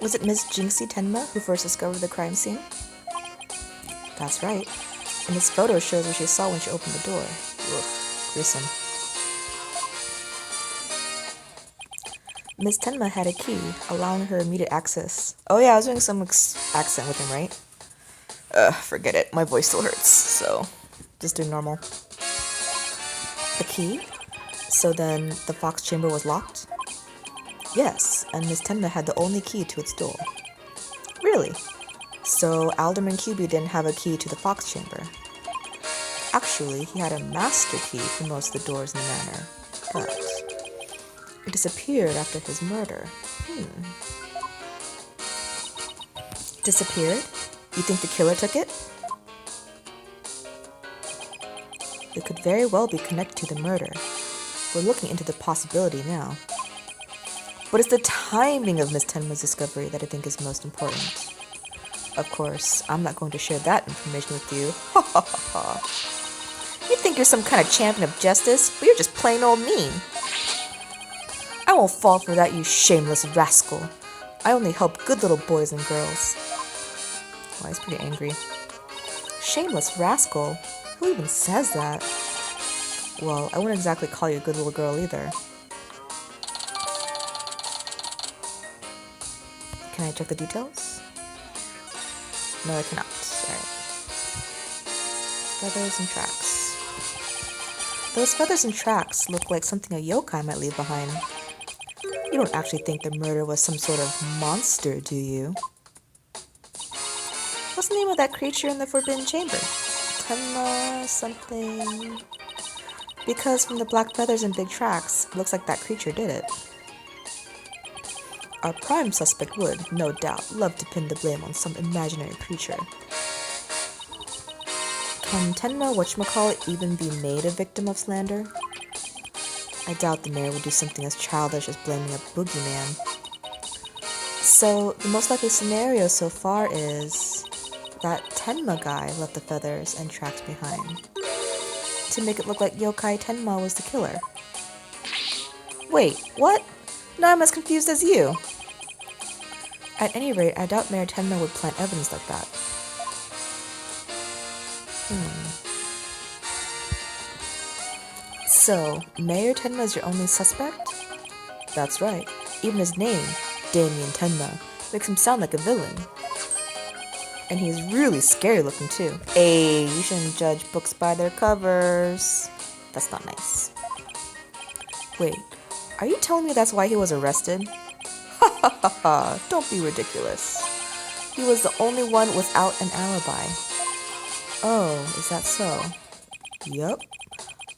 Was it Miss Jinxie Tenma who first discovered the crime scene? That's right. And this photo shows what she saw when she opened the door. Ugh, gruesome. Miss Tenma had a key, allowing her immediate access. Oh yeah, I was doing some accent with him, right? Forget it. My voice still hurts, so just do normal. The key? So then the fox chamber was locked? Yes, and Miss Tenma had the only key to its door. Really? So Alderman QB didn't have a key to the fox chamber. Actually, he had a master key for most of the doors in the manor, but it disappeared after his murder. Disappeared? You think the killer took it? It could very well be connected to the murder. We're looking into the possibility now. But it's the timing of Miss Tenma's discovery that I think is most important. Of course, I'm not going to share that information with you. Ha ha ha ha. You think you're some kind of champion of justice, but you're just plain old mean. I won't fall for that, you shameless rascal. I only help good little boys and girls. Well, he's pretty angry. Shameless rascal? Who even says that? Well, I wouldn't exactly call you a good little girl either. Can I check the details? No, I cannot. Alright. Feathers and tracks. Those feathers and tracks look like something a yokai might leave behind. You don't actually think the murder was some sort of monster, do you? What's the name of that creature in the Forbidden Chamber? Tenma something... Because from the black feathers and big tracks, it looks like that creature did it. Our prime suspect would, no doubt, love to pin the blame on some imaginary creature. Can Tenma whatchamacallit even be made a victim of slander? I doubt the mayor would do something as childish as blaming a boogeyman. So, the most likely scenario so far is that Tenma guy left the feathers and tracks behind to make it look like Yokai Tenma was the killer. Wait, what? Now I'm as confused as you. At any rate, I doubt Mayor Tenma would plant evidence like that. So, Mayor Tenma is your only suspect? That's right. Even his name, Damien Tenma, makes him sound like a villain. And he's really scary looking too. Hey, you shouldn't judge books by their covers. That's not nice. Wait, are you telling me that's why he was arrested? Ha ha ha ha, don't be ridiculous. He was the only one without an alibi. Oh, is that so? Yup.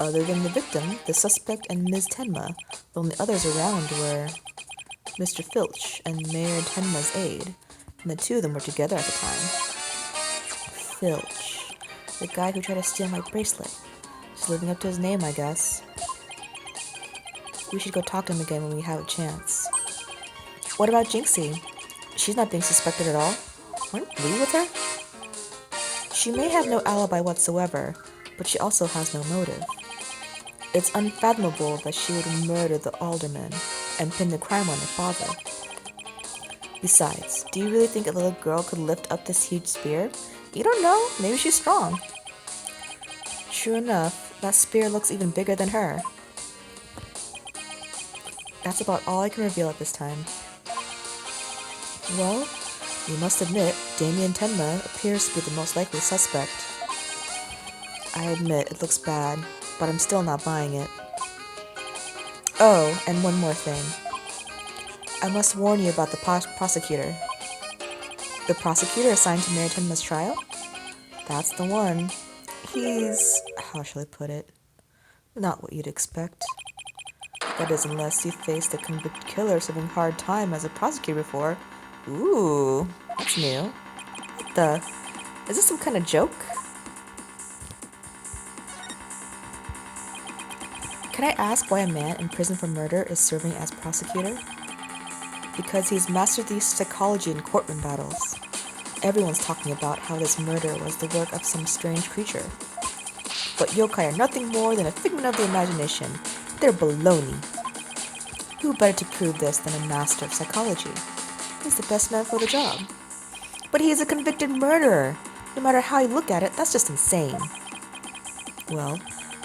Other than the victim, the suspect, and Ms. Tenma, the only others around were Mr. Filch and Mayor Tenma's aide, and the two of them were together at the time. Filch, the guy who tried to steal my bracelet. Just living up to his name, I guess. We should go talk to him again when we have a chance. What about Jinxie? She's not being suspected at all. Weren't we with her? She may have no alibi whatsoever, but she also has no motive. It's unfathomable that she would murder the alderman and pin the crime on her father. Besides, do you really think a little girl could lift up this huge spear? You don't know, maybe she's strong. True enough, that spear looks even bigger than her. That's about all I can reveal at this time. Well, you must admit, Damien Tenma appears to be the most likely suspect. I admit, it looks bad, but I'm still not buying it. Oh, and one more thing. I must warn you about the prosecutor. The prosecutor assigned to Mayor Tenma's trial? That's the one. He's... how shall I put it? Not what you'd expect. That is, unless you faced a convicted killer serving hard time as a prosecutor before. Ooh, that's new. What the... is this some kind of joke? Can I ask why a man in prison for murder is serving as prosecutor? Because he's mastered the psychology in courtroom battles. Everyone's talking about how this murder was the work of some strange creature. But yokai are nothing more than a figment of the imagination. They're baloney. Who better to prove this than a master of psychology? He's the best man for the job. But he's a convicted murderer. No matter how you look at it, that's just insane. Well,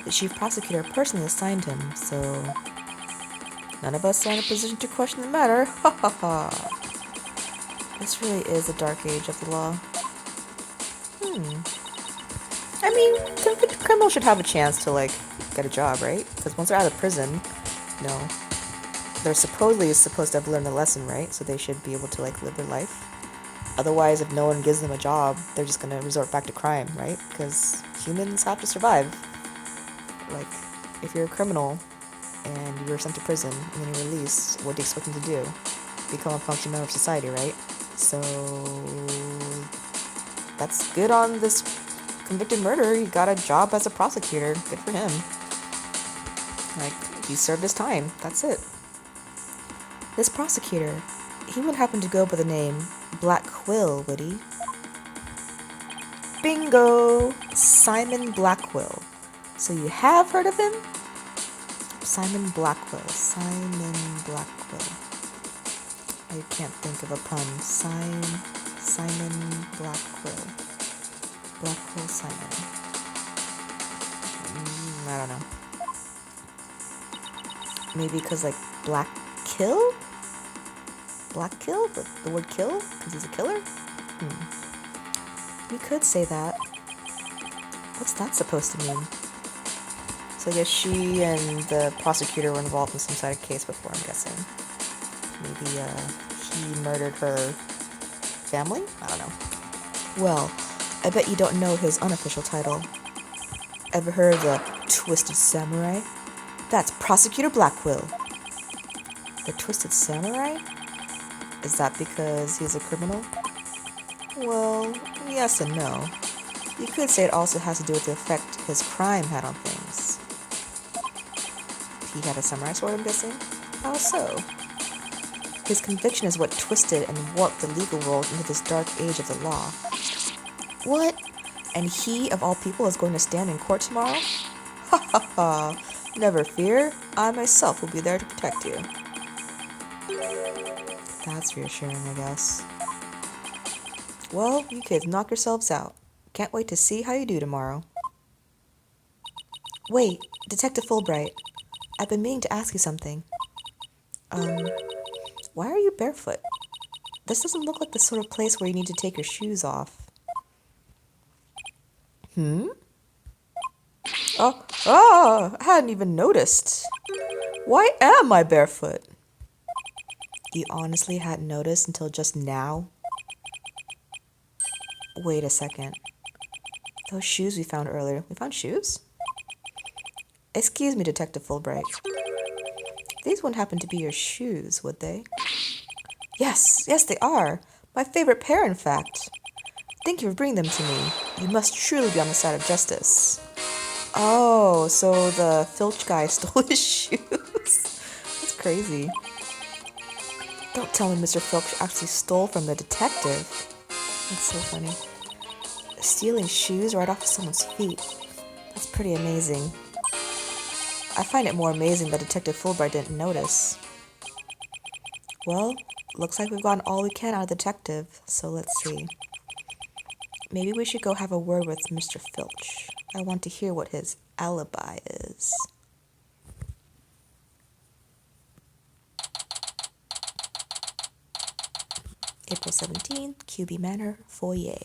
the chief prosecutor personally assigned him, so none of us are in a position to question the matter. Ha ha ha. This really is a dark age of the law. I mean, convicted criminals should have a chance to, like, get a job, right? Because once they're out of prison, they're supposedly supposed to have learned a lesson, right? So they should be able to, like, live their life. Otherwise, if no one gives them a job, they're just gonna resort back to crime, right? Because humans have to survive. Like, if you're a criminal and you're sent to prison and then you're released, what do you expect them to do? Become a functioning member of society, right? So that's good on this convicted murderer. He got a job as a prosecutor. Good for him. Like, he served his time. That's it. This prosecutor, he would happen to go by the name Black Quill, would he? Bingo! Simon Blackwell. So you have heard of him? Simon Blackwell. Simon Blackwell. I can't think of a pun. Simon Blackwell. Blackwell Simon. I don't know. Maybe because, like, Black Kill? Black Kill? The word kill? Because he's a killer? You could say that. What's that supposed to mean? So I guess she and the prosecutor were involved in some sort of case before, I'm guessing. Maybe he murdered her family? I don't know. Well, I bet you don't know his unofficial title. Ever heard of the Twisted Samurai? That's Prosecutor Blackwell. The Twisted Samurai? Is that because he's a criminal? Well, yes and no. You could say it also has to do with the effect his crime had on things. He had a samurai sword, I'm guessing? How so? His conviction is what twisted and warped the legal world into this dark age of the law. What? And he, of all people, is going to stand in court tomorrow? Ha ha ha! Never fear, I myself will be there to protect you. That's reassuring, I guess. Well, you kids knock yourselves out. Can't wait to see how you do tomorrow. Wait, Detective Fulbright. I've been meaning to ask you something. Why are you barefoot? This doesn't look like the sort of place where you need to take your shoes off. I hadn't even noticed. Why am I barefoot? You honestly hadn't noticed until just now? Wait a second. Those shoes we found earlier. We found shoes? Excuse me, Detective Fulbright. These wouldn't happen to be your shoes, would they? Yes, they are. My favorite pair, in fact. Thank you for bringing them to me. You must truly be on the side of justice. Oh, so the Filch guy stole his shoes. That's crazy. Don't tell me Mr. Filch actually stole from the detective. That's so funny. Stealing shoes right off of someone's feet. That's pretty amazing. I find it more amazing that Detective Fulbright didn't notice. Well, looks like we've gotten all we can out of the detective, so let's see. Maybe we should go have a word with Mr. Filch. I want to hear what his alibi is. April 17th, QB Manor, Foyer.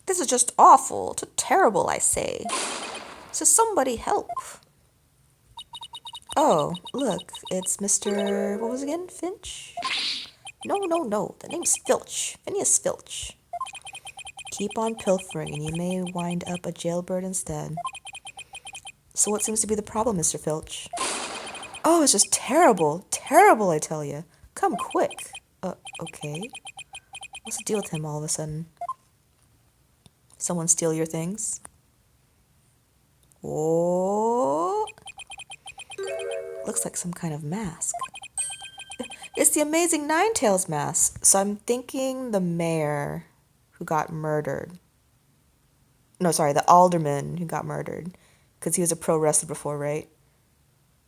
This is just awful. Terrible, I say. So somebody help. Oh, look, it's Mr. What was it again? Finch? No. The name's Filch. Phineas Filch. Keep on pilfering and you may wind up a jailbird instead. So what seems to be the problem, Mr. Filch? Oh, it's just terrible. Terrible, I tell you. Come quick. Okay. What's the deal with him all of a sudden? Someone steal your things? Oh. Looks like some kind of mask. It's the Amazing Ninetales mask. So I'm thinking the mayor who got murdered. No, sorry, the alderman who got murdered. Because he was a pro wrestler before, right?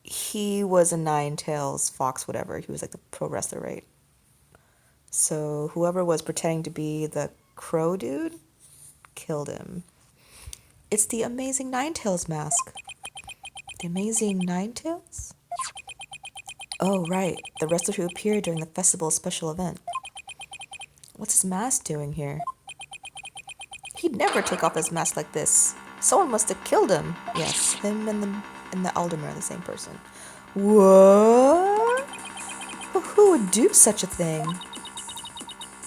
He was a Ninetales Fox, whatever. He was like the pro wrestler, right? So whoever was pretending to be the crow dude killed him. It's the Amazing Ninetales mask. The Amazing Ninetales? Oh, right. The wrestler who appeared during the festival's special event. What's his mask doing here? He'd never take off his mask like this. Someone must have killed him. Yes, him and the alderman are the same person. What? Well, who would do such a thing?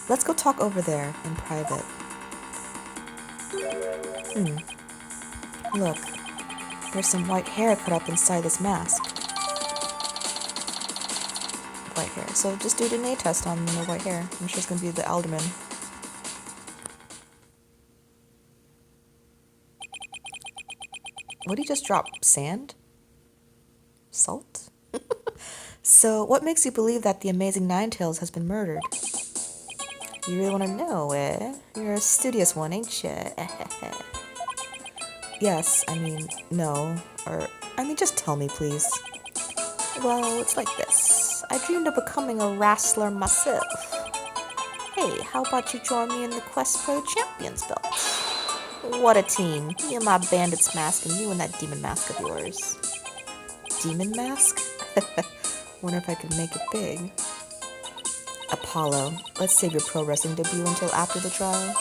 Let's go talk over there in private. Look, there's some white hair cut up inside this mask. White hair. So just do a DNA test on the white hair. I'm sure it's gonna be the alderman. What did he just drop? Sand? Salt? So, what makes you believe that the Amazing Ninetales has been murdered? You really want to know, eh? You're a studious one, ain't you? Yes, I mean, no. Just tell me, please. Well, it's like this. I dreamed of becoming a wrestler myself. Hey, how about you join me in the quest for a champion's belt? What a team. Me and my bandit's mask and you and that demon mask of yours. Demon mask? Wonder if I could make it big. Apollo, let's save your pro wrestling debut until after the trial.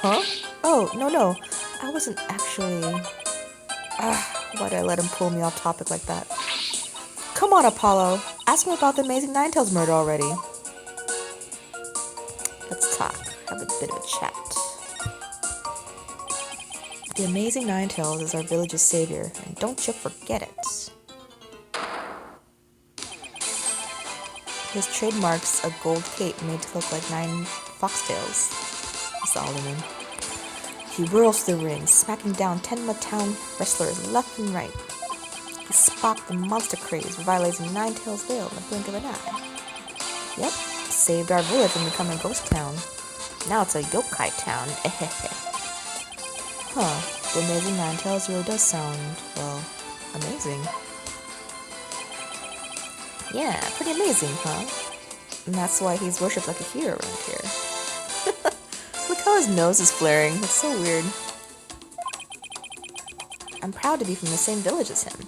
Huh? Oh, no. I wasn't actually... why did I let him pull me off topic like that? Come on, Apollo. Ask me about the Amazing Ninetales murder already. Let's talk. Have a bit of a chat. The Amazing Ninetales is our village's savior, and don't you forget it. His trademark's a gold cape made to look like 9 foxtails. That's the alderman. He whirls through the ring, smacking down Tenma Town wrestlers left and right. He sparked the monster craze, revitalizing Ninetales Vale in the blink of an eye. Yep, saved our village from becoming a ghost town. Now it's a yokai town. Huh, the Amazing Ninetales really does sound, well, amazing. Yeah, pretty amazing, huh? And that's why he's worshipped like a hero around here. Look how his nose is flaring. It's so weird. I'm proud to be from the same village as him.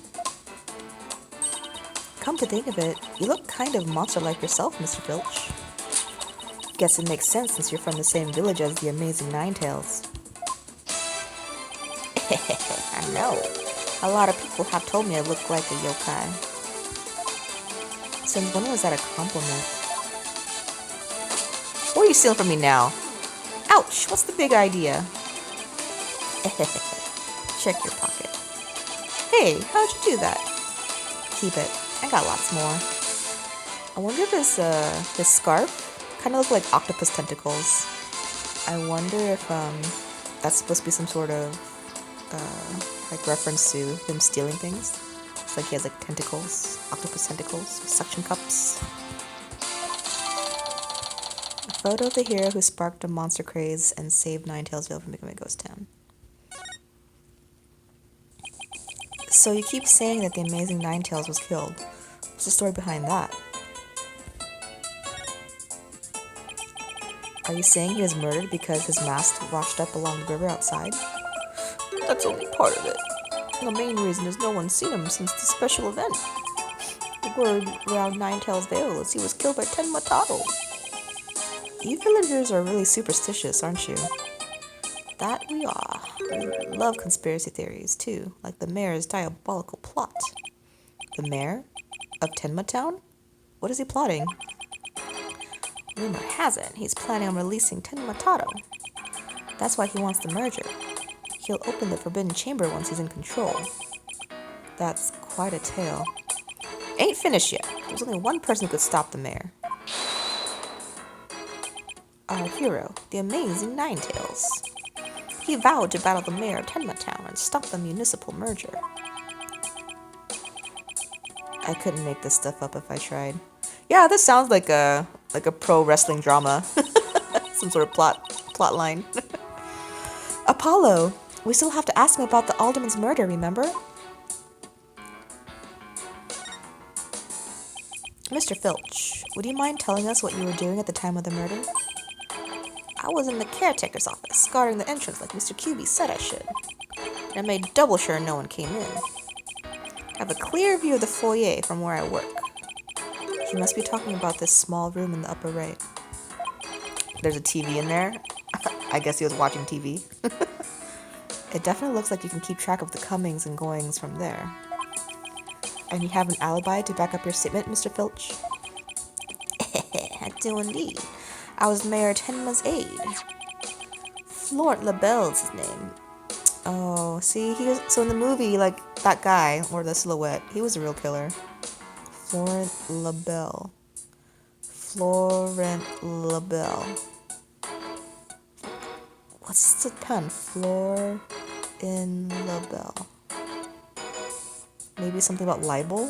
Come to think of it, you look kind of monster-like yourself, Mr. Filch. Guess it makes sense since you're from the same village as the Amazing Ninetales. I know. A lot of people have told me I look like a yokai. Since when was that a compliment? What are you stealing from me now? Ouch! What's the big idea? Check your pocket. Hey, how'd you do that? Keep it. I got lots more. I wonder if his scarf kind of look like octopus tentacles. I wonder if that's supposed to be some sort of like reference to him stealing things. It's like he has like tentacles, octopus tentacles, suction cups. A photo of the hero who sparked a monster craze and saved Ninetales Vale from becoming a ghost town. So you keep saying that the Amazing Ninetales was killed. What's the story behind that? Are you saying he was murdered because his mask washed up along the river outside? That's only part of it. The main reason is no one's seen him since the special event. The word around Ninetales Vale is he was killed by Tenma Town. You villagers are really superstitious, aren't you? That we are. We love conspiracy theories, too, like the mayor's diabolical plot. The mayor? Of Tenma Town? What is he plotting? Rumor has it, he's planning on releasing Tenma Taro. That's why he wants the merger. He'll open the Forbidden Chamber once he's in control. That's quite a tale. Ain't finished yet. There's only one person who could stop the mayor. Our hero, the Amazing Ninetales. He vowed to battle the mayor of Tenma Town and stop the municipal merger. I couldn't make this stuff up if I tried. Yeah, this sounds like a pro wrestling drama. Some sort of plot line. Apollo, we still have to ask him about the alderman's murder, remember? Mr. Filch, would you mind telling us what you were doing at the time of the murder? I was in the caretaker's office, guarding the entrance like Mr. QB said I should. And I made double sure no one came in. I have a clear view of the foyer from where I work. You must be talking about this small room in the upper right. There's a TV in there. I guess he was watching TV. It definitely looks like you can keep track of the comings and goings from there. And you have an alibi to back up your statement, Mr. Filch? I do indeed. I was Mayor Tenma's aide. Florent Labelle's his name. Oh, see, he was so in the movie, like that guy or the silhouette, he was a real killer. Florent Labelle. Florent Labelle. What's the pun? Flor in Labelle. Maybe something about libel?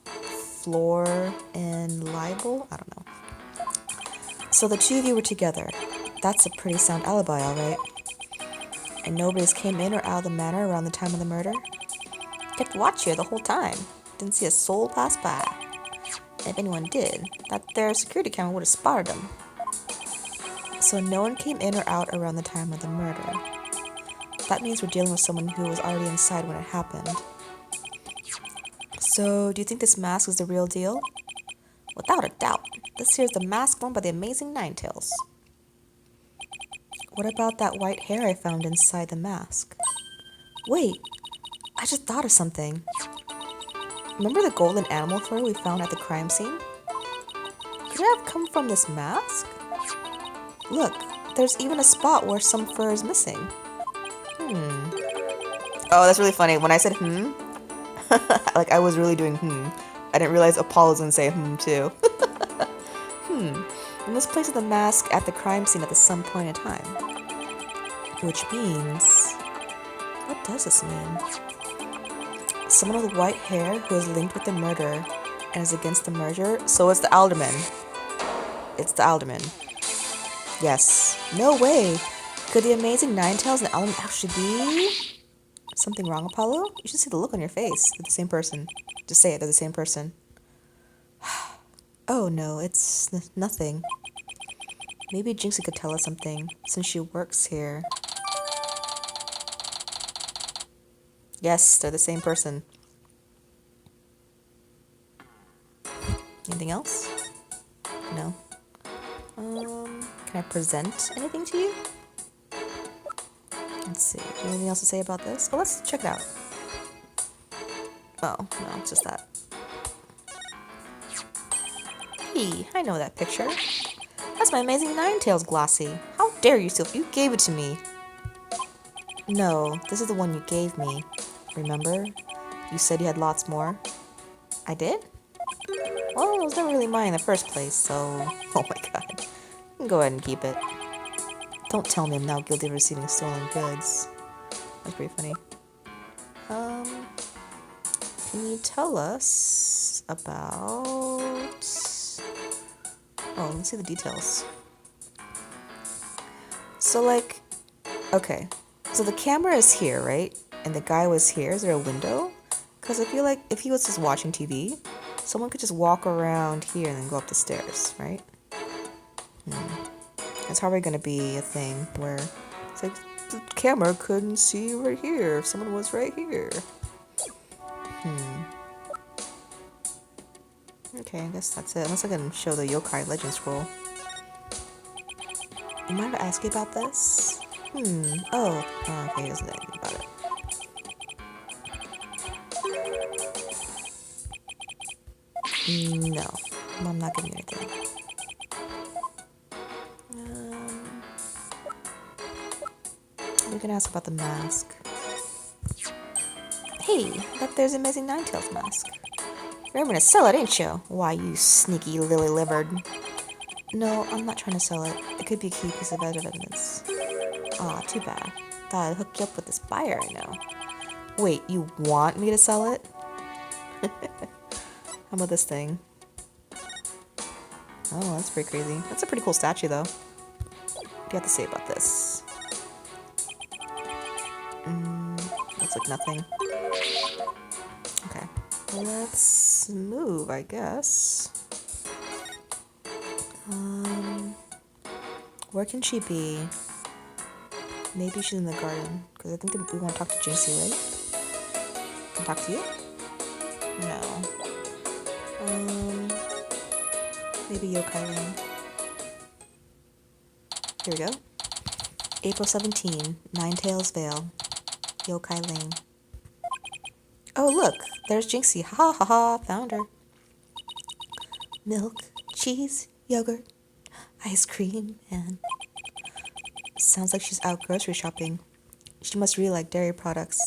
Floor and libel? I don't know. So the two of you were together. That's a pretty sound alibi, alright. And nobody's came in or out of the manor around the time of the murder? Kept watch here the whole time. Didn't see a soul pass by. And if anyone did, that there security camera would have spotted them. So no one came in or out around the time of the murder. That means we're dealing with someone who was already inside when it happened. So, do you think this mask is the real deal? Without a doubt. This here's the mask worn by the amazing Ninetales. What about that white hair I found inside the mask? Wait, I just thought of something. Remember the golden animal fur we found at the crime scene? Could it have come from this mask? Look, there's even a spot where some fur is missing. Oh, that's really funny. When I said like I was really doing I didn't realize Apollo's gonna say too. And this places the mask at the crime scene at some point in time. Which means... what does this mean? Someone with white hair who is linked with the murder and is against the merger. So it's the Alderman. It's the Alderman. Yes. No way! Could the amazing Ninetales and the Alderman actually be... something wrong, Apollo? You should see the look on your face. They're the same person. Just say it, they're the same person. Oh no, it's nothing. Maybe Jinxie could tell us something, since she works here. Yes, they're the same person. Anything else? No. Can I present anything to you? Let's see. Do you have anything else to say about this? Oh, let's check it out. Oh, no, it's just that. Hey, I know that picture. That's my amazing Ninetales glossy. How dare you, Sylph? You gave it to me. No, this is the one you gave me. Remember? You said you had lots more. I did? Well, it was never really mine in the first place, so... oh my god. You can go ahead and keep it. Don't tell me I'm now guilty of receiving stolen goods. That's pretty funny. Can you tell us about... oh, let's see the details. So, like... okay. So the camera is here, right? And the guy was here. Is there a window? Because I feel like if he was just watching TV, someone could just walk around here and then go up the stairs, right? It's probably going to be a thing where it's like the camera couldn't see right here if someone was right here. Okay, I guess that's it. Unless I can show the Yokai Legend scroll. You mind if I ask you about this? Oh, okay, he doesn't know anything about it. No, I'm not giving you anything. We can ask about the mask. Hey, I bet there's an amazing Ninetales mask. You're gonna sell it, ain't you? Why, you sneaky lily-livered. No, I'm not trying to sell it. It could be a key piece of evidence. Aw, too bad. Thought I'd hook you up with this buyer I know. Wait, you want me to sell it? How about this thing? Oh, that's pretty crazy. That's a pretty cool statue, though. What do you have to say about this? Looks like nothing. Okay. Let's let's move, I guess. Where can she be? Maybe she's in the garden, because I think that we want to talk to Jinxie, right? Can I talk to you? No. Maybe Yokai Lane. Here we go. April 17, Ninetails Vale. Yokai Lane. Oh, look, there's Jinxie. Ha ha ha, found her. Milk, cheese, yogurt, ice cream, and... Sounds like she's out grocery shopping. She must really like dairy products.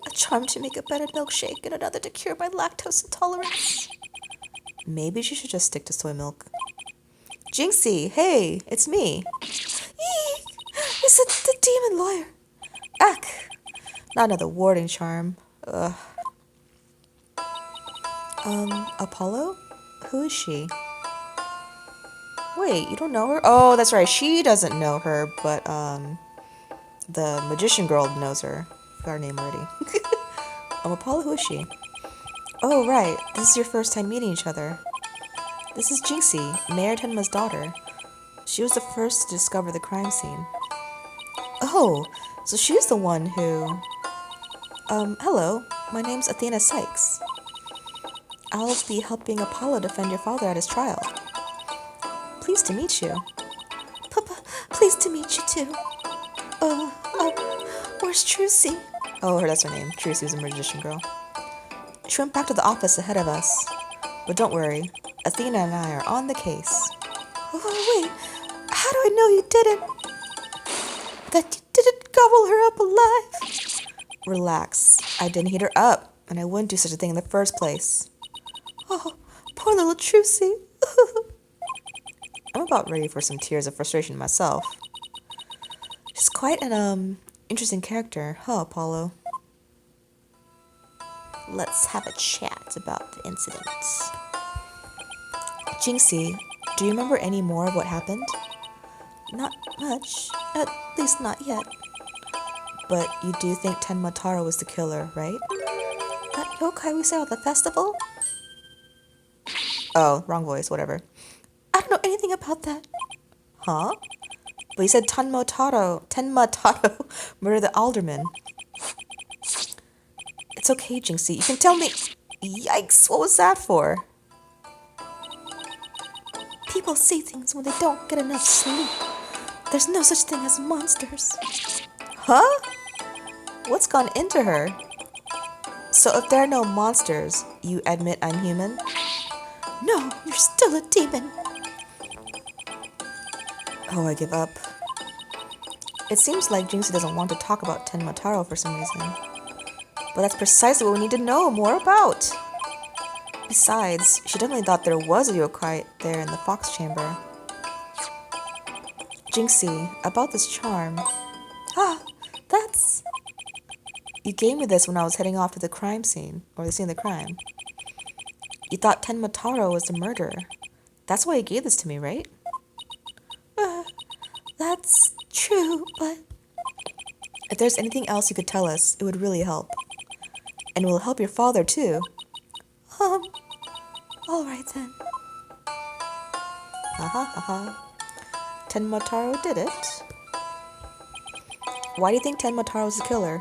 A charm to make a better milkshake and another to cure my lactose intolerance. Maybe she should just stick to soy milk. Jinxie, hey, it's me. Eek! Is it the demon lawyer? Ack! Not another warding charm. Ugh. Apollo? Who is she? Wait, you don't know her? Oh, that's right, she doesn't know her, but, the magician girl knows her. Got her name already. Apollo, who is she? Oh, right, this is your first time meeting each other. This is Jinxie, Mayor Tenma's daughter. She was the first to discover the crime scene. Oh, so she's the one who... hello, my name's Athena Sykes. I'll be helping Apollo defend your father at his trial. Pleased to meet you. Papa, pleased to meet you too. Where's Trucy? Oh, that's her name. Trucy's a magician girl. She went back to the office ahead of us. But don't worry, Athena and I are on the case. Oh, wait, how do I know you didn't? That you didn't gobble her up alive? Relax, I didn't heat her up, and I wouldn't do such a thing in the first place. Oh, poor little Trucy. I'm about ready for some tears of frustration myself. She's quite an, interesting character, huh, Apollo? Let's have a chat about the incident. Jinxie, do you remember any more of what happened? Not much. At least not yet. But you do think Tenma Taro was the killer, right? That yokai we saw at the festival? Oh, wrong voice, whatever. I don't know anything about that. Huh? But you said Tenma Taro murdered the alderman. It's okay, Jinxie. You can tell me... Yikes, what was that for? People see things when they don't get enough sleep. There's no such thing as monsters. Huh? What's gone into her? So if there are no monsters, you admit I'm human? No, you're still a demon. Oh, I give up. It seems like Jinxie doesn't want to talk about Tenma Taro for some reason. But that's precisely what we need to know more about. Besides, she definitely thought there was a yokai there in the fox chamber. Jinxie, about this charm. Ah, that's... You gave me this when I was heading off to the crime scene, or the scene of the crime. You thought Tenma Taro was the murderer. That's why you gave this to me, right? That's true, but... If there's anything else you could tell us, it would really help. And it will help your father, too. Alright then. Tenma Taro did it. Why do you think Tenma Taro was the killer?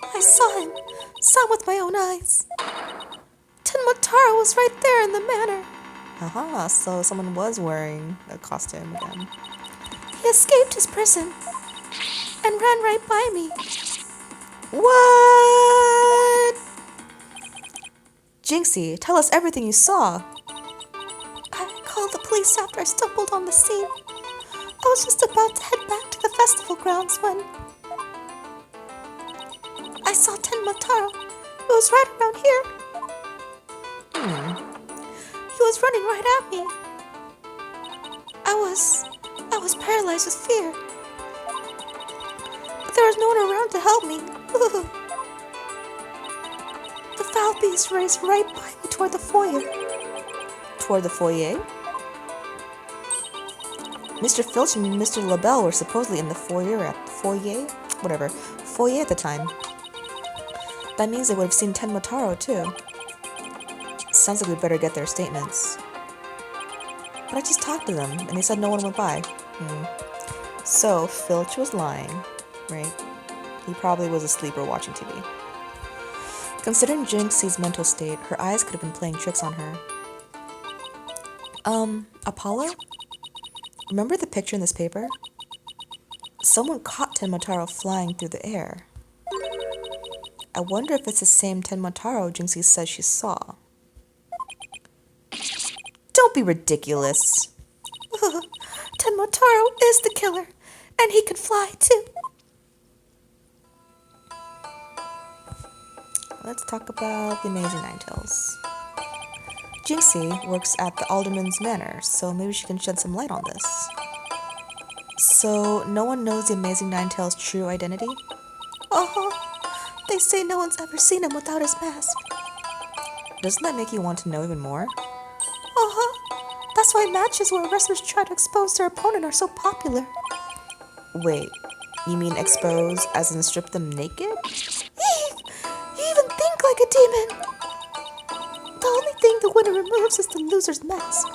I saw him. Saw him with my own eyes. Tenma Taro was right there in the manor. So someone was wearing a costume again. He escaped his prison and ran right by me. What? Jinxie, tell us everything you saw. I called the police after I stumbled on the scene. I was just about to head back to the festival grounds when I saw Tenma Taro. It was right around here. He was running right at me. I was paralyzed with fear. But there was no one around to help me. The foul beast raced right by me toward the foyer. Toward the foyer? Mr. Filch and Mr. LaBelle were supposedly in the foyer at the time. That means they would have seen Tenma Taro too. Sounds like we better get their statements. But I just talked to them, and they said no one went by. So, Filch was lying, right? He probably was asleep or watching TV. Considering Jinxie's mental state, her eyes could have been playing tricks on her. Apollo? Remember the picture in this paper? Someone caught Tenmotaro flying through the air. I wonder if it's the same Tenmotaro Jinxie says she saw. Don't be ridiculous. Tenmotaro is the killer, and he can fly too. Let's talk about the Amazing Ninetales. Jinxie works at the Alderman's Manor, so maybe she can shed some light on this. So, no one knows the Amazing Ninetales' true identity? They say no one's ever seen him without his mask. Doesn't that make you want to know even more? That's why matches where wrestlers try to expose their opponent are so popular. Wait, you mean expose as in strip them naked? You even think like a demon. The only thing the winner removes is the loser's mask.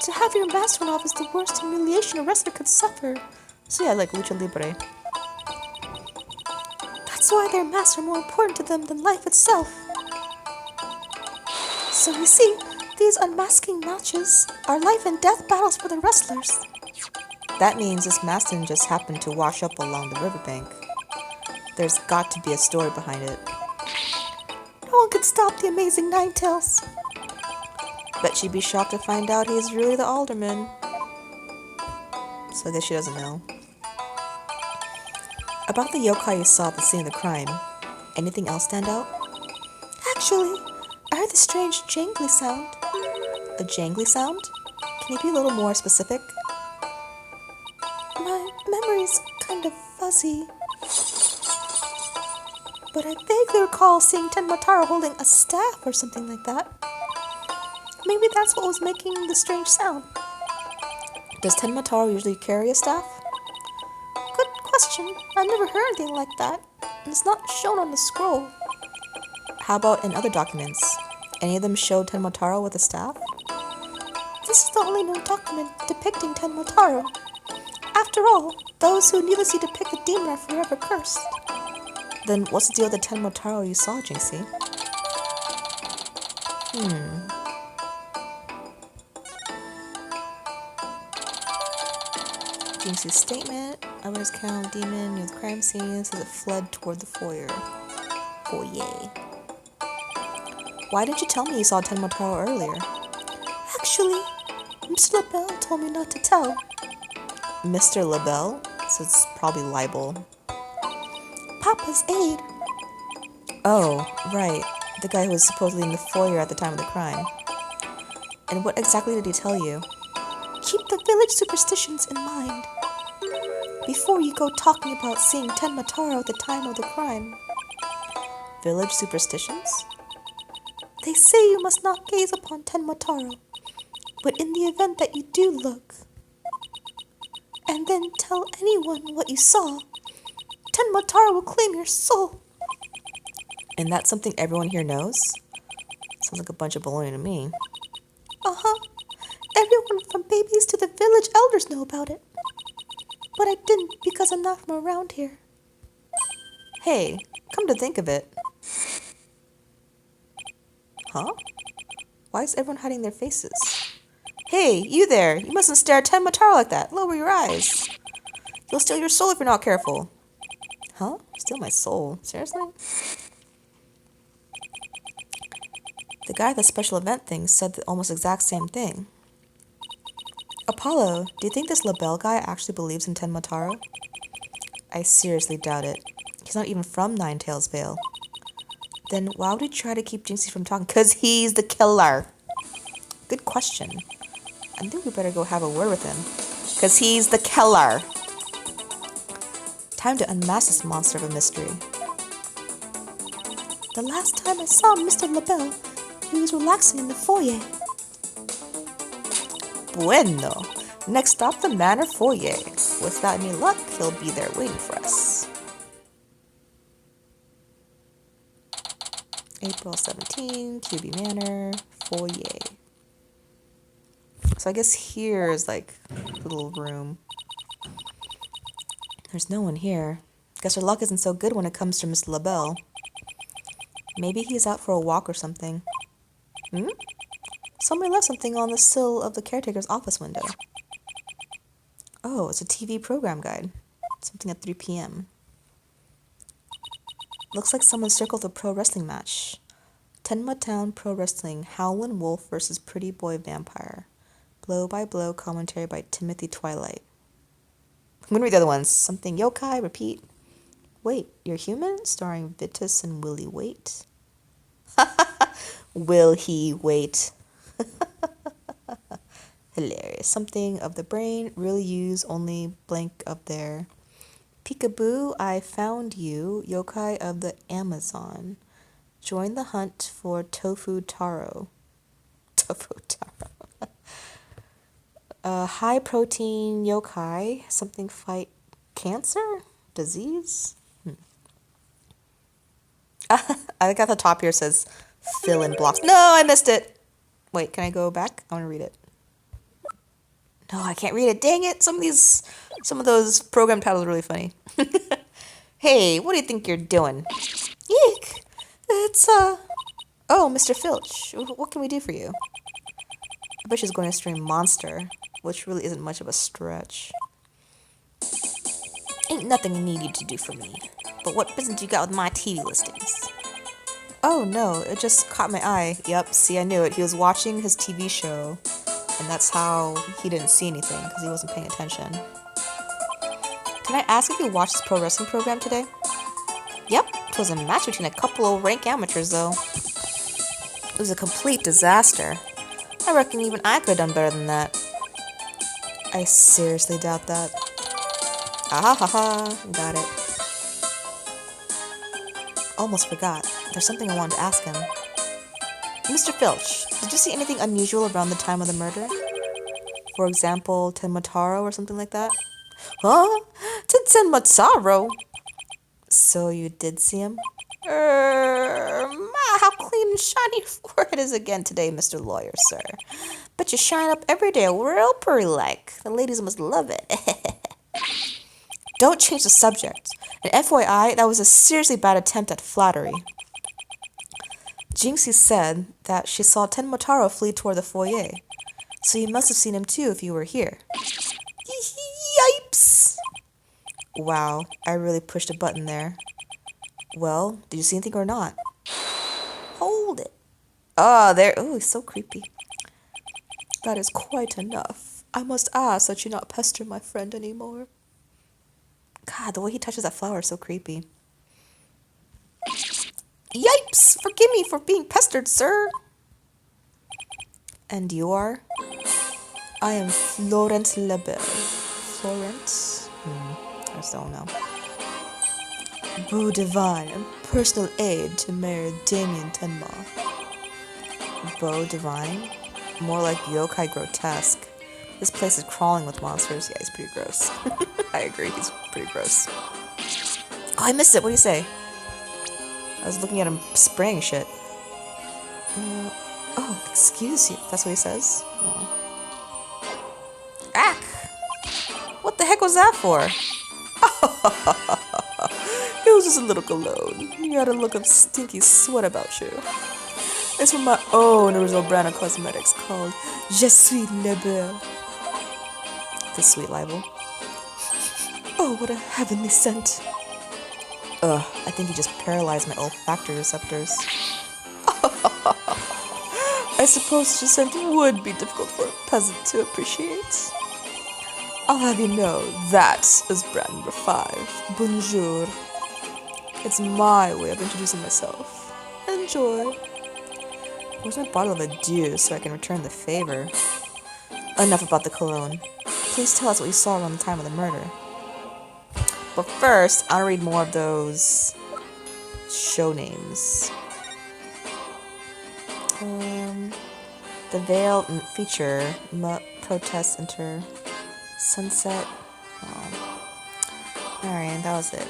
To have your mask torn off is the worst humiliation a wrestler could suffer. So yeah, like Lucha Libre. That's why their masks are more important to them than life itself. So you see, these unmasking matches are life and death battles for the wrestlers. That means this mask didn't just happen to wash up along the riverbank. There's got to be a story behind it. No one could stop the Amazing Ninetales. Bet she'd be shocked to find out he's really the Alderman. So I guess she doesn't know. About the yokai you saw at the scene of the crime, anything else stand out? Actually, I heard the strange jangly sound. A jangly sound? Can you be a little more specific? My memory's kind of fuzzy. But I vaguely recall seeing Tenmotaro holding a staff or something like that. Maybe that's what was making the strange sound. Does Tenmotaro usually carry a staff? Good question. I've never heard anything like that. And it's not shown on the scroll. How about in other documents? Any of them show Tenmotaro with a staff? This is the only known document depicting Tenmotaro. After all, those who needlessly depict the demon are forever cursed. Then what's the deal with the Tenmotaro you saw, Jinxie? Jinxie's statement, eyewitness count, demon near the crime scene, says it fled toward the foyer. Why didn't you tell me you saw Tenmotaro earlier? Actually, Mr. LaBelle told me not to tell. Mr. LaBelle? So it's probably libel. Papa's aide. Oh, right. The guy who was supposedly in the foyer at the time of the crime. And what exactly did he tell you? Keep the village superstitions in mind before you go talking about seeing Tenmotaro at the time of the crime. Village superstitions? They say you must not gaze upon Tenmotaro, but in the event that you do look, and then tell anyone what you saw, Tenmotaro will claim your soul. And that's something everyone here knows? Sounds like a bunch of baloney to me. Everyone from babies to the village elders know about it. But I didn't because I'm not from around here. Hey, come to think of it. Huh? Why is everyone hiding their faces? Hey, you there! You mustn't stare at Tenmotaro like that. Lower your eyes. You'll steal your soul if you're not careful. Huh? Steal my soul? Seriously? The guy at the special event thing said the almost exact same thing. Apollo, do you think this LaBelle guy actually believes in Tenmotaro? I seriously doubt it. He's not even from Ninetales Vale. Then why would he try to keep Jinxie from talking? 'Cause he's the killer. Good question. I think we better go have a word with him. 'Cause he's the killer. Time to unmask this monster of a mystery. The last time I saw Mr. LaBelle, he was relaxing in the foyer. Bueno. Next stop, the manor foyer. Without any luck, he'll be there waiting for us. April 17, QB Manor, foyer. So I guess here is like the little room. There's no one here. Guess her luck isn't so good when it comes to Mr. LaBelle. Maybe he's out for a walk or something. Somebody left something on the sill of the caretaker's office window. Oh, it's a TV program guide. Something at 3 p.m. Looks like someone circled a pro wrestling match. Tenma Town Pro Wrestling, Howlin' Wolf versus Pretty Boy Vampire. Blow by blow commentary by Timothy Twilight. I'm gonna read the other ones. Something yokai, repeat. Wait, You're Human? Starring Vitus and Willie Wait. Will he wait? Hilarious. Something of the brain, really use only blank up there. Peekaboo, I found you, yokai of the Amazon. Join the hunt for Tofu Taro. Tofu Taro. High protein yokai, something fight cancer? Disease? I got the top here says fill in blocks. No, I missed it. Wait, can I go back? I want to read it. No, I can't read it. Dang it. Some of those program titles are really funny. Hey, what do you think you're doing? Eek. It's, Oh, Mr. Filch. What can we do for you? I bet she's going to stream Monster, which really isn't much of a stretch. Ain't nothing you need you to do for me. But what business you got with my TV listings? Oh, no, it just caught my eye. Yep, see, I knew it. He was watching his TV show, and that's how he didn't see anything, because he wasn't paying attention. Can I ask if you watched this pro wrestling program today? Yep, it was a match between a couple of rank amateurs, though. It was a complete disaster. I reckon even I could have done better than that. I seriously doubt that. Ah ha ha, got it. Almost forgot. There's something I wanted to ask him. Mr. Filch, did you see anything unusual around the time of the murder? For example, Tenmataro or something like that? Huh? Tenmataro? So you did see him? How clean and shiny your forehead is again today, Mr. Lawyer, sir. Bet you shine up every day real pretty-like. The ladies must love it. Don't change the subject. And FYI, that was a seriously bad attempt at flattery. Jinxie said that she saw Tenmataro flee toward the foyer. So you must have seen him too if you were here. Yipes! Wow, I really pushed a button there. Well, did you see anything or not? Hold it. Oh, there. Oh, he's so creepy. That is quite enough. I must ask that you not pester my friend anymore. God, the way he touches that flower is so creepy. Yipes! Forgive me for being pestered, sir. And you are? I am Florence Lebel. Florence? I just don't know. Beau Divine and personal aide to Mayor Damien Tenma. Beau Divine? More like yokai grotesque. This place is crawling with monsters. Yeah, he's pretty gross. I agree, he's pretty gross. Oh, I missed it. What do you say? I was looking at him spraying shit. Oh, excuse you. That's what he says? Oh. Ack! What the heck was that for? It was just a little cologne. You had a look of stinky sweat about you. It's from my own original brand of cosmetics called Je suis Lebel. The sweet libel. Oh, what a heavenly scent. Ugh, I think you just paralyzed my olfactory receptors. I suppose such a scent would be difficult for a peasant to appreciate. I'll have you know, that is brand number 5. Bonjour. It's my way of introducing myself. Enjoy. Where's my bottle of adieu so I can return the favor? Enough about the cologne. Please tell us what you saw around the time of the murder. But first, I'll read more of those show names. The Veil feature, Protest Enter, Sunset. Oh. Alright, that was it.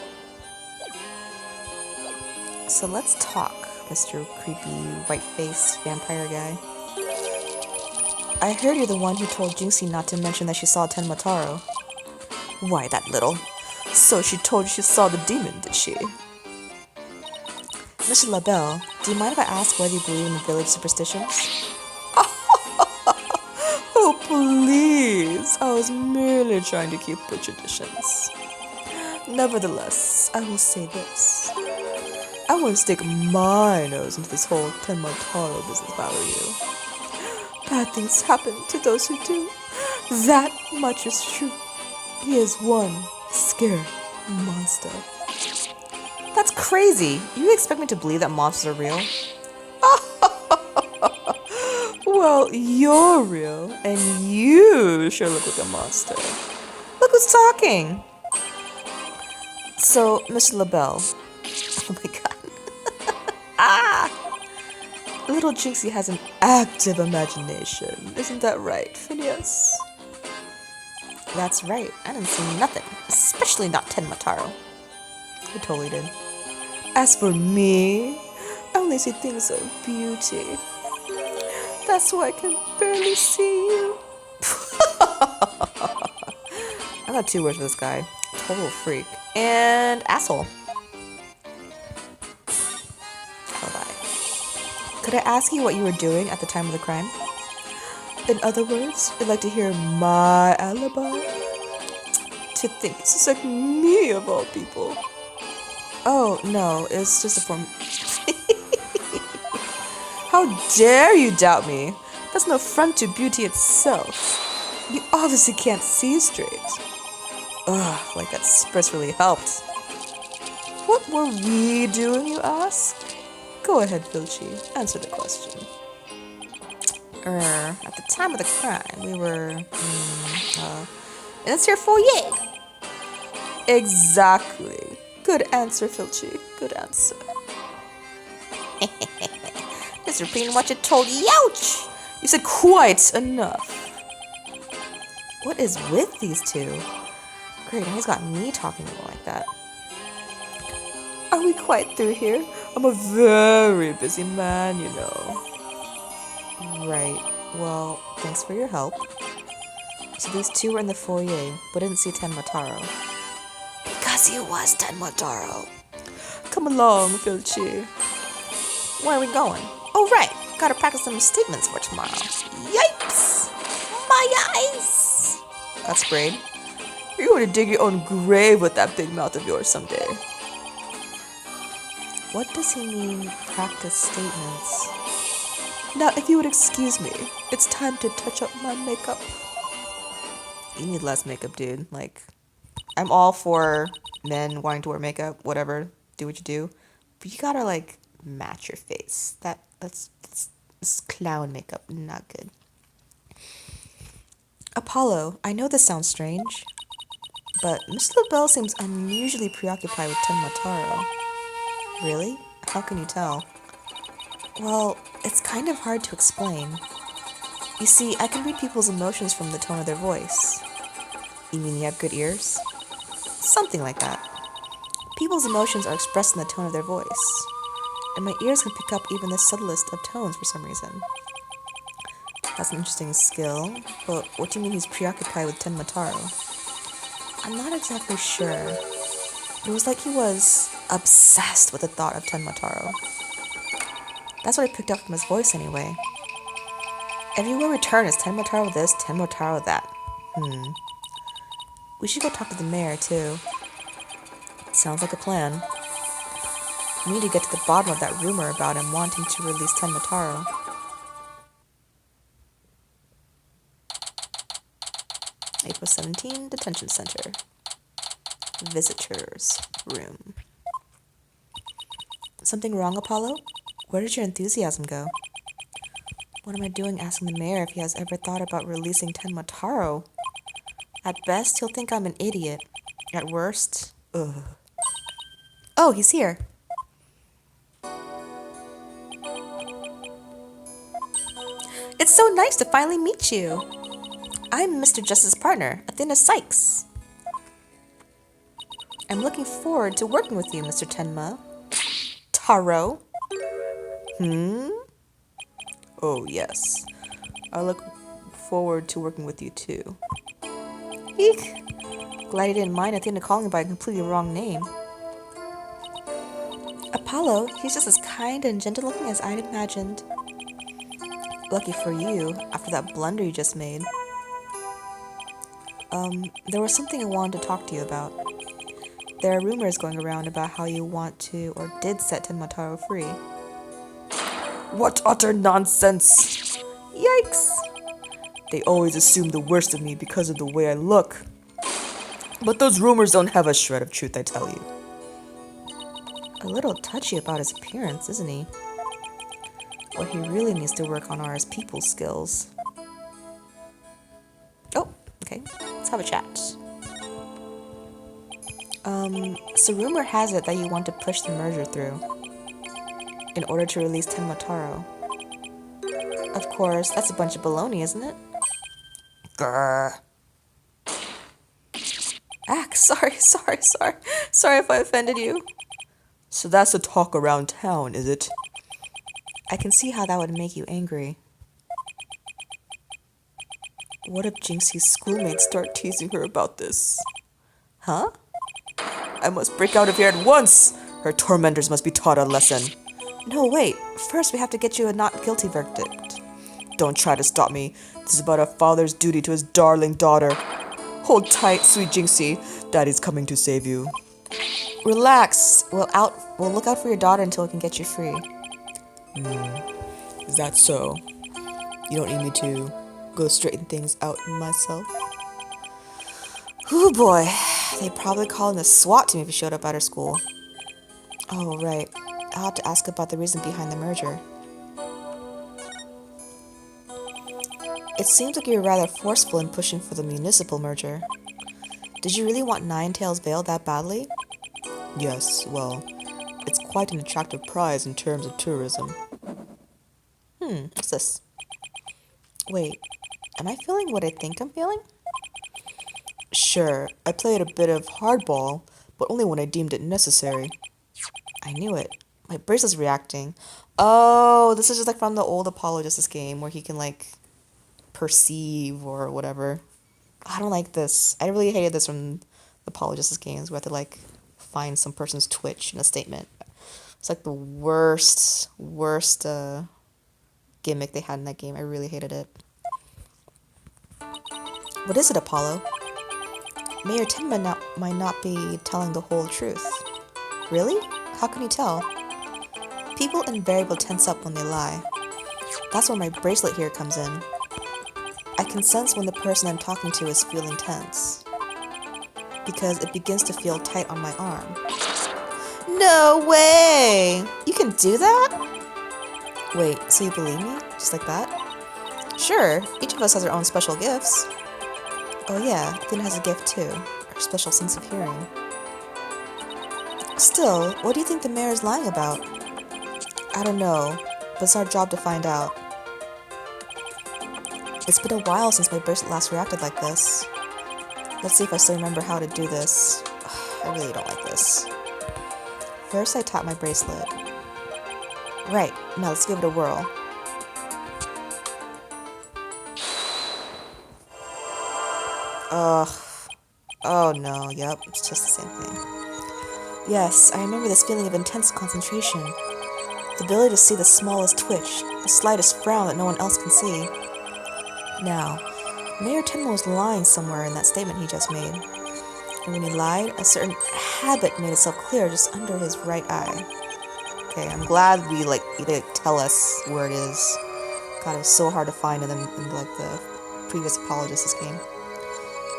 So let's talk. Mr. Creepy white-faced vampire guy. I heard you're the one who told Jinxie not to mention that she saw Tenmataro. Why, that little. So she told you she saw the demon, did she? Mr. LaBelle, do you mind if I ask whether you believe in the village superstitions? Oh, please. I was merely trying to keep with traditions. Nevertheless, I will say this. I wouldn't stick my nose into this whole Tenmataro business if I were you. Bad things happen to those who do. That much is true. He is one scary monster. That's crazy. You expect me to believe that monsters are real? Well, you're real, and you sure look like a monster. Look who's talking. So, Miss LaBelle. Oh my god. Little Jinxie has an active imagination. Isn't that right, Phineas? That's right. I didn't see nothing. Especially not Tenmataro. I totally did. As for me, I only see things of beauty. That's why I can barely see you. I got 2 words for this guy. Total freak. And asshole. Bye-bye. Could I ask you what you were doing at the time of the crime? In other words, you'd like to hear my alibi? To think it's just like me of all people. Oh, no, it's just a form. How dare you doubt me? That's no front to beauty itself. You obviously can't see straight. Ugh, like that spritz really helped. What were we doing, you ask? Go ahead, Filchi. Answer the question. At the time of the crime, we were, in this here foyer. Exactly. Good answer, Filchi. Good answer. Just repeating what you told you. Ouch! You said quite enough. What is with these two? Great, now he's got me talking to him like that. Are we quite through here? I'm a very busy man, you know. Right. Well, thanks for your help. So these two were in the foyer, but didn't see Tenmataro. Because he was Tenmataro. Come along, Filchi. Where are we going? Oh, right. Gotta practice some statements for tomorrow. Yipes! My eyes! Got sprayed. You're going to dig your own grave with that big mouth of yours someday. What does he mean, practice statements? Now, if you would excuse me, it's time to touch up my makeup. You need less makeup, dude. Like, I'm all for men wanting to wear makeup, whatever, do what you do. But you gotta, like, match your face. That's clown makeup, not good. Apollo, I know this sounds strange, but Miss LaBelle seems unusually preoccupied with Tenmataro. Really? How can you tell? Well, it's kind of hard to explain. You see, I can read people's emotions from the tone of their voice. You mean you have good ears? Something like that. People's emotions are expressed in the tone of their voice, and my ears can pick up even the subtlest of tones for some reason. That's an interesting skill, but what do you mean he's preoccupied with Tenmataro? I'm not exactly sure. It was like he was obsessed with the thought of Tenmataro. That's what I picked up from his voice anyway. Everywhere we turn is Tenmataro this, Tenmataro that. We should go talk to the mayor, too. Sounds like a plan. We need to get to the bottom of that rumor about him wanting to release Tenmataro. April 17, Detention Center. Visitors room. Something wrong, Apollo? Where did your enthusiasm go? What am I doing asking the mayor if he has ever thought about releasing Tenmataro? At best, he'll think I'm an idiot. At worst, ugh. Oh, he's here. It's so nice to finally meet you. I'm Mr. Justice's partner, Athena Sykes. I'm looking forward to working with you, Mr. Taro. Oh, yes. I look forward to working with you too. Eek. Glad you didn't mind at the end of calling by a completely wrong name. Apollo, he's just as kind and gentle looking as I'd imagined. Lucky for you, after that blunder you just made. There was something I wanted to talk to you about. There are rumors going around about how you want to or did set Tenmataro free. What utter nonsense! Yikes! They always assume the worst of me because of the way I look. But those rumors don't have a shred of truth, I tell you. A little touchy about his appearance, isn't he? What he really needs to work on are his people skills. Oh, okay. Let's have a chat. So rumor has it that you want to push the merger through in order to release Tenmataro. Of course, that's a bunch of baloney, isn't it? Grr. Sorry. Sorry if I offended you. So that's the talk around town, is it? I can see how that would make you angry. What if Jinxie's schoolmates start teasing her about this? Huh? I must break out of here at once! Her tormentors must be taught a lesson. No, wait. First, we have to get you a not guilty verdict. Don't try to stop me. This is about a father's duty to his darling daughter. Hold tight, sweet Jinxie. Daddy's coming to save you. Relax. We'll look out for your daughter until we can get you free. Is that so? You don't need me to go straighten things out myself? Oh boy. They'd probably call in the SWAT team if you showed up at our school. Oh, right. I'll have to ask about the reason behind the merger. It seems like you were rather forceful in pushing for the municipal merger. Did you really want Ninetales Vale that badly? Yes, well, it's quite an attractive prize in terms of tourism. What's this? Wait, am I feeling what I think I'm feeling? Sure, I played a bit of hardball, but only when I deemed it necessary. I knew it. My bracelet's reacting. Oh, this is just like from the old Apollo Justice game where he can like perceive or whatever. I don't like this. I really hated this from the Apollo Justice games where I had to like find some person's Twitch in a statement. It's like the worst gimmick they had in that game. I really hated it. What is it, Apollo? Mayor Tenma might not be telling the whole truth. Really? How can you tell? People invariably tense up when they lie. That's where my bracelet here comes in. I can sense when the person I'm talking to is feeling tense. Because it begins to feel tight on my arm. No way! You can do that? Wait, so you believe me? Just like that? Sure, each of us has our own special gifts. Oh yeah, Athena has a gift too. Her special sense of hearing. Still, what do you think the mayor is lying about? I don't know, but it's our job to find out. It's been a while since my bracelet last reacted like this. Let's see if I still remember how to do this. I really don't like this. First, I tap my bracelet. Right, now let's give it a whirl. Ugh. Oh no, yep, it's just the same thing. Yes, I remember this feeling of intense concentration. The ability to see the smallest twitch, the slightest frown that no one else can see. Now, Mayor Tenma was lying somewhere in that statement he just made. And when he lied, a certain habit made itself clear just under his right eye. Okay, I'm glad they didn't tell us where it is. God, it was so hard to find in the previous Apologist's game.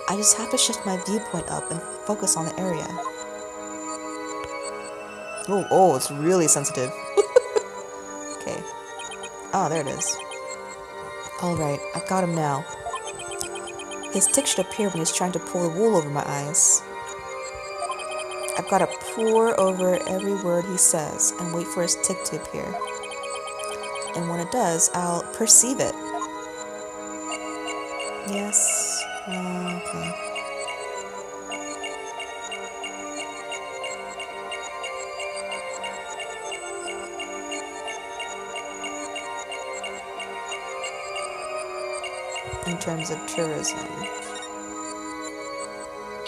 I just have to shift my viewpoint up and focus on the area. Oh, it's really sensitive. Okay. Oh, there it is. Alright, I've got him now. His tick should appear when he's trying to pull the wool over my eyes. I've got to pore over every word he says and wait for his tick to appear. And when it does, I'll perceive it. Yes. Okay. in terms of tourism.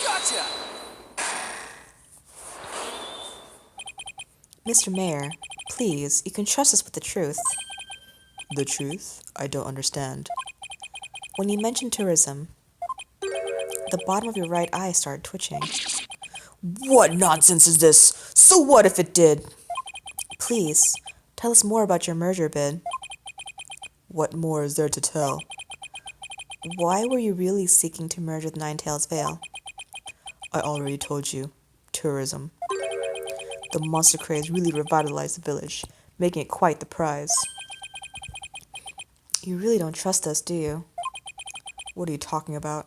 Gotcha! Mr. Mayor, please, you can trust us with the truth. The truth? I don't understand. When you mentioned tourism, the bottom of your right eye started twitching. What nonsense is this? So what if it did? Please, tell us more about your merger bid. What more is there to tell? Why were you really seeking to merge with Ninetails Vale? I already told you. Tourism. The monster craze really revitalized the village, making it quite the prize. You really don't trust us, do you? What are you talking about?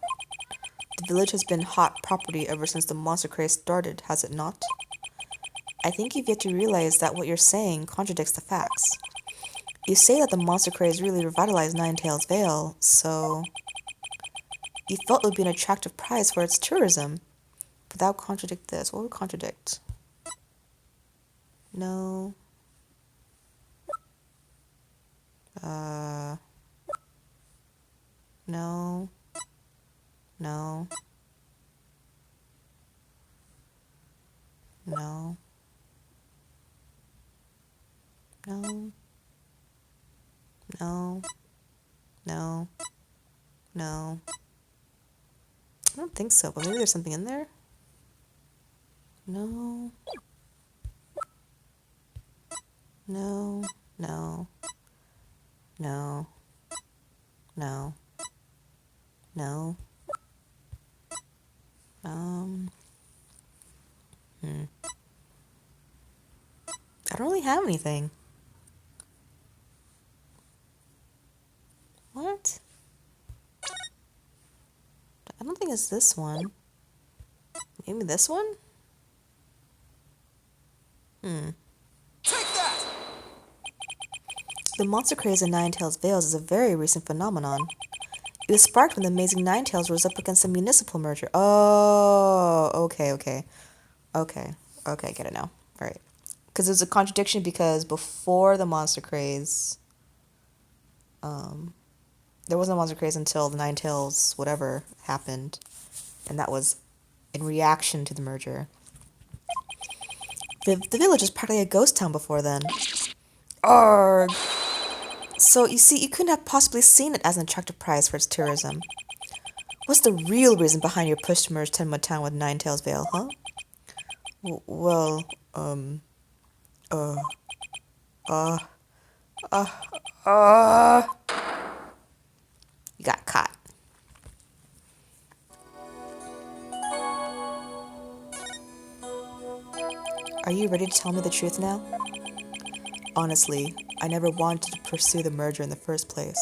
The village has been hot property ever since the monster craze started, has it not? I think you've yet to realize that what you're saying contradicts the facts. You say that the monster craze really revitalized Ninetails Vale, so you felt it would be an attractive prize for its tourism. But that would contradict this. What would contradict? No. No. No. No. No. No. No. No. I don't think so, but maybe there's something in there? No. No. No. No. No. No. I don't really have anything. What? I don't think it's this one. Maybe this one? Take that! The monster craze in Ninetails Vales is a very recent phenomenon. It was sparked when the amazing Ninetails rose up against a municipal merger. Oh, okay. Okay, I get it now. Alright. Because there's a contradiction because before the monster craze, there wasn't a monster craze until the Ninetails whatever happened. And that was in reaction to the merger. The village was practically a ghost town before then. Arrgh. So, you see, you couldn't have possibly seen it as an attractive prize for its tourism. What's the real reason behind your push to merge Tenma Town with Ninetails Vale, huh? Well, you got caught. Are you ready to tell me the truth now? Honestly, I never wanted to pursue the merger in the first place.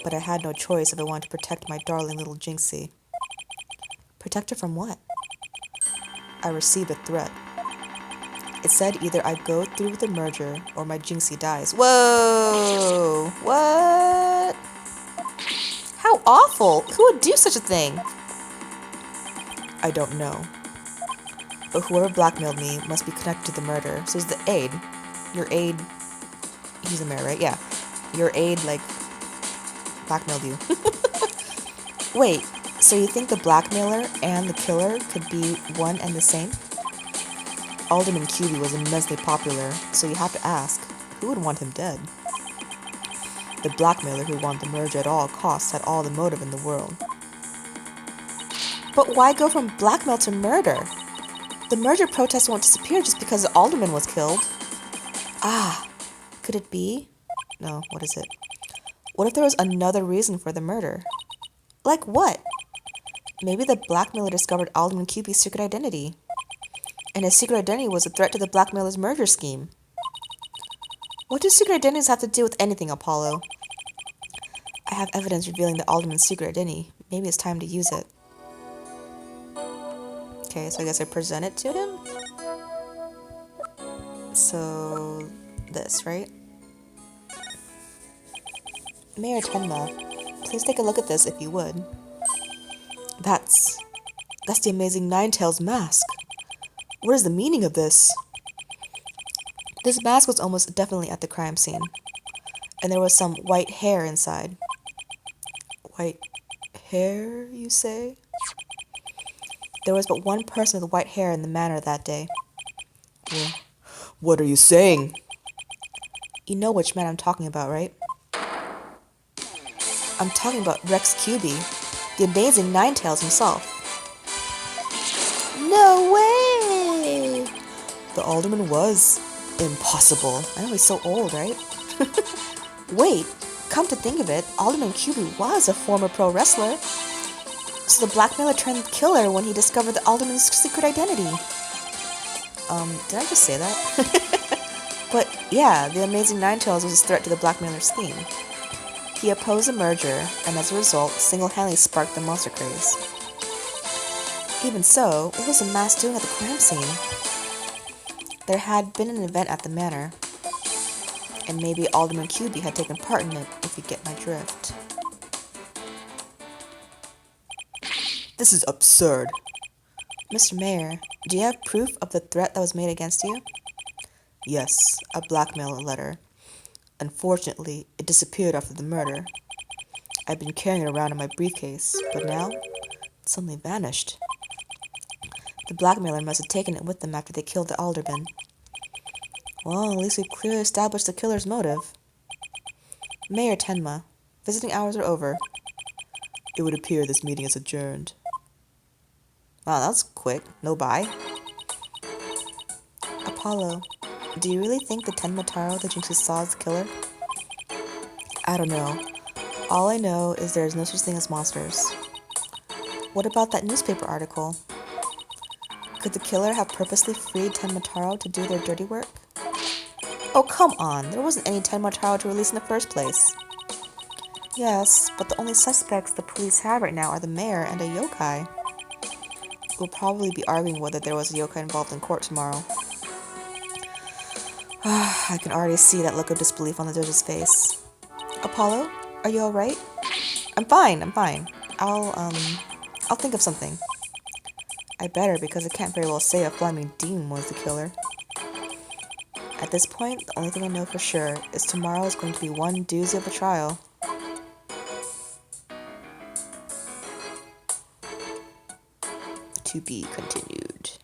But I had no choice if I wanted to protect my darling little Jinxie. Protect her from what? I received a threat. It said either I go through with the merger or my Jinxie dies. Whoa! What? How awful! Who would do such a thing? I don't know. But whoever blackmailed me must be connected to the murder. So is the aide. Your aide... He's the mayor, right? Yeah. Your aide, like, blackmailed you. Wait, so you think the blackmailer and the killer could be one and the same? Alderman QB was immensely popular, so you have to ask, who would want him dead? The blackmailer who wanted the merger at all costs had all the motive in the world. But why go from blackmail to murder? The merger protest won't disappear just because the alderman was killed. Ah, could it be? No, what is it? What if there was another reason for the murder? Like what? Maybe the blackmailer discovered Alderman QB's secret identity. And his secret identity was a threat to the blackmailer's murder scheme. What do secret identities have to do with anything, Apollo? I have evidence revealing the Alderman's secret identity. Maybe it's time to use it. Okay, so I guess I present it to him? So, this, right? Mayor Tenma, please take a look at this if you would. That's the amazing Ninetails mask. What is the meaning of this? This mask was almost definitely at the crime scene, and there was some white hair inside. White hair, you say? There was but one person with white hair in the manor that day. Well, what are you saying? You know which man I'm talking about, right? I'm talking about Rex QB, the amazing Ninetales himself. No way! The alderman was impossible. I know he's so old, right? Wait, come to think of it, Alderman QB was a former pro wrestler. So the blackmailer turned killer when he discovered the alderman's secret identity. Did I just say that? But yeah, the amazing Ninetales was a threat to the blackmailer's scheme. He opposed the merger, and as a result, single-handedly sparked the monster craze. Even so, what was the mask doing at the crime scene? There had been an event at the manor, and maybe Alderman QB had taken part in it, if you get my drift. This is absurd. Mr. Mayor, do you have proof of the threat that was made against you? Yes, a blackmail letter. Unfortunately, it disappeared after the murder. I've been carrying it around in my briefcase, but now it suddenly vanished. The blackmailer must have taken it with them after they killed the alderman. Well, at least we've clearly established the killer's motive. Mayor Tenma, visiting hours are over. It would appear this meeting is adjourned. Wow, that was quick. No bye. Apollo, do you really think the Tenma Taro that Jinxie saw is the killer? I don't know. All I know is there is no such thing as monsters. What about that newspaper article? Could the killer have purposely freed Tenma Taro to do their dirty work? Oh, come on. There wasn't any Tenma Taro to release in the first place. Yes, but the only suspects the police have right now are the mayor and a yokai. We'll probably be arguing whether there was a yokai involved in court tomorrow. I can already see that look of disbelief on the judge's face. Apollo, are you alright? I'm fine. I'll think of something. I better, because I can't very well say a flaming demon was the killer. At this point, the only thing I know for sure is tomorrow is going to be one doozy of a trial. To be continued.